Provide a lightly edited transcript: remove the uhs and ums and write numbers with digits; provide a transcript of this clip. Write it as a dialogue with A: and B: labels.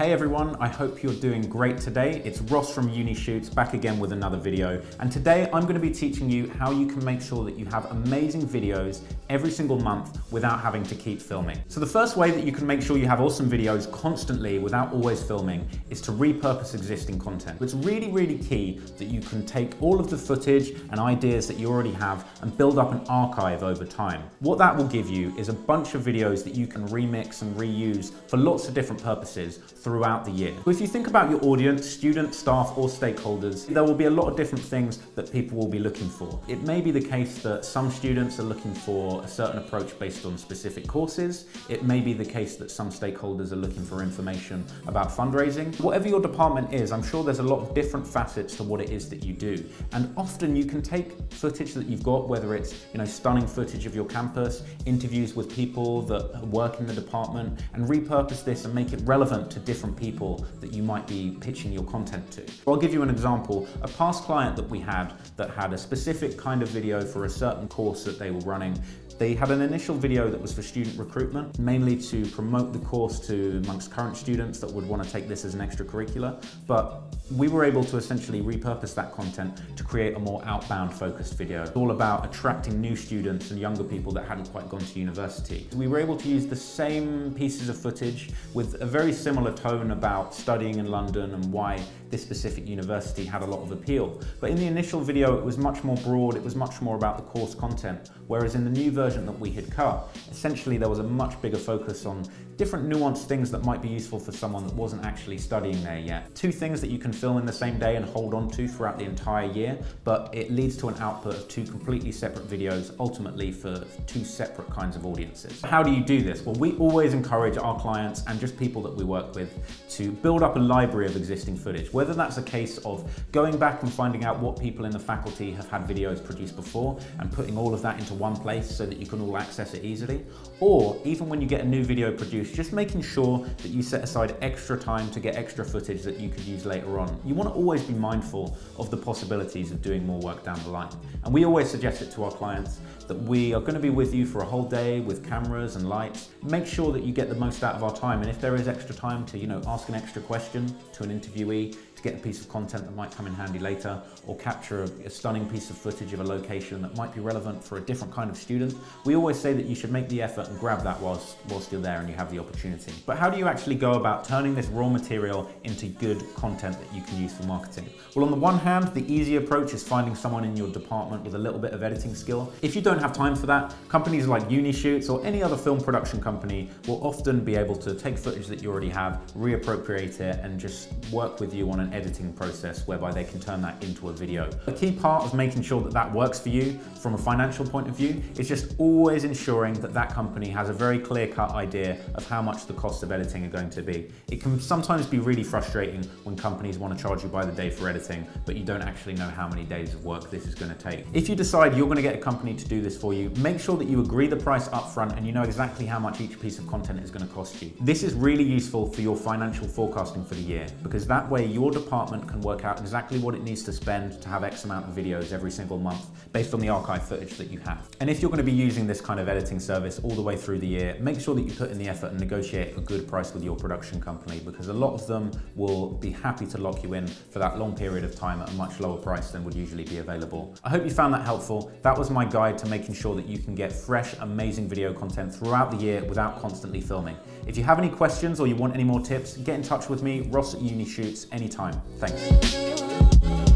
A: Hey everyone, I hope you're doing great today. It's Ross from Uni Shoots back again with another video. And today I'm going to be teaching you how you can make sure that you have amazing videos every single month without having to keep filming. So the first way that you can make sure you have awesome videos constantly without always filming is to repurpose existing content. It's really key that you can take all of the footage and ideas that you already have and build up an archive over time. What that will give you is a bunch of videos that you can remix and reuse for lots of different purposes throughout the year. If you think about your audience, students, staff, or stakeholders, there will be a lot of different things that people will be looking for. It may be the case that some students are looking for a certain approach based on specific courses. It may be the case that some stakeholders are looking for information about fundraising. Whatever your department is, I'm sure there's a lot of different facets to what it is that you do. And often you can take footage that you've got, whether it's stunning footage of your campus, interviews with people that work in the department, and repurpose this and make it relevant to different people that you might be pitching your content to. I'll give you an example. A past client that we had that had a specific kind of video for a certain course that they were running. They had an initial video that was for student recruitment, mainly to promote the course to amongst current students that would want to take this as an extracurricular, but we were able to essentially repurpose that content to create a more outbound focused video. It's all about attracting new students and younger people that hadn't quite gone to university. We were able to use the same pieces of footage with a very similar tone about studying in London and why this specific university had a lot of appeal. But in the initial video, it was much more broad, it was much more about the course content, whereas in the new version that we had cut, essentially there was a much bigger focus on different nuanced things that might be useful for someone that wasn't actually studying there yet. Two things that you can film in the same day and hold on to throughout the entire year, but it leads to an output of two completely separate videos, ultimately for two separate kinds of audiences. How do you do this? Well, we always encourage our clients and just people that we work with to build up a library of existing footage, whether that's a case of going back and finding out what people in the faculty have had videos produced before and putting all of that into one place so that you can all access it easily, or even when you get a new video produced, just making sure that you set aside extra time to get extra footage that you could use later on. You want to always be mindful of the possibilities of doing more work down the line. And we always suggest it to our clients that we are going to be with you for a whole day with cameras and lights. Make sure that you get the most out of our time, and if there is extra time to ask an extra question to an interviewee, to get a piece of content that might come in handy later, or capture a stunning piece of footage of a location that might be relevant for a different kind of student, we always say that you should make the effort and grab that whilst you're there and you have the opportunity. But how do you actually go about turning this raw material into good content that you can use for marketing? Well, on the one hand, the easy approach is finding someone in your department with a little bit of editing skill. If you don't have time for that, companies like Uni Shoots or any other film production company will often be able to take footage that you already have, reappropriate it, and just work with you on an editing process whereby they can turn that into a video. A key part of making sure that that works for you from a financial point of view is just always ensuring that that company has a very clear-cut idea of how much the costs of editing are going to be. It can sometimes be really frustrating when companies want to charge you by the day for editing, but you don't actually know how many days of work this is going to take. If you decide you're going to get a company to do this for you, make sure that you agree the price up front and you know exactly how much each piece of content is going to cost you. This is really useful for your financial forecasting for the year, because that way your department can work out exactly what it needs to spend to have X amount of videos every single month based on the archive footage that you have. And if you're going to be using this kind of editing service all the way through the year, make sure that you put in the effort and negotiate a good price with your production company, because a lot of them will be happy to lock you in for that long period of time at a much lower price than would usually be available. I hope you found that helpful. That was my guide to making sure that you can get fresh, amazing video content throughout the year without constantly filming. If you have any questions or you want any more tips, get in touch with me, Ross at Uni Shoots, anytime. Thanks.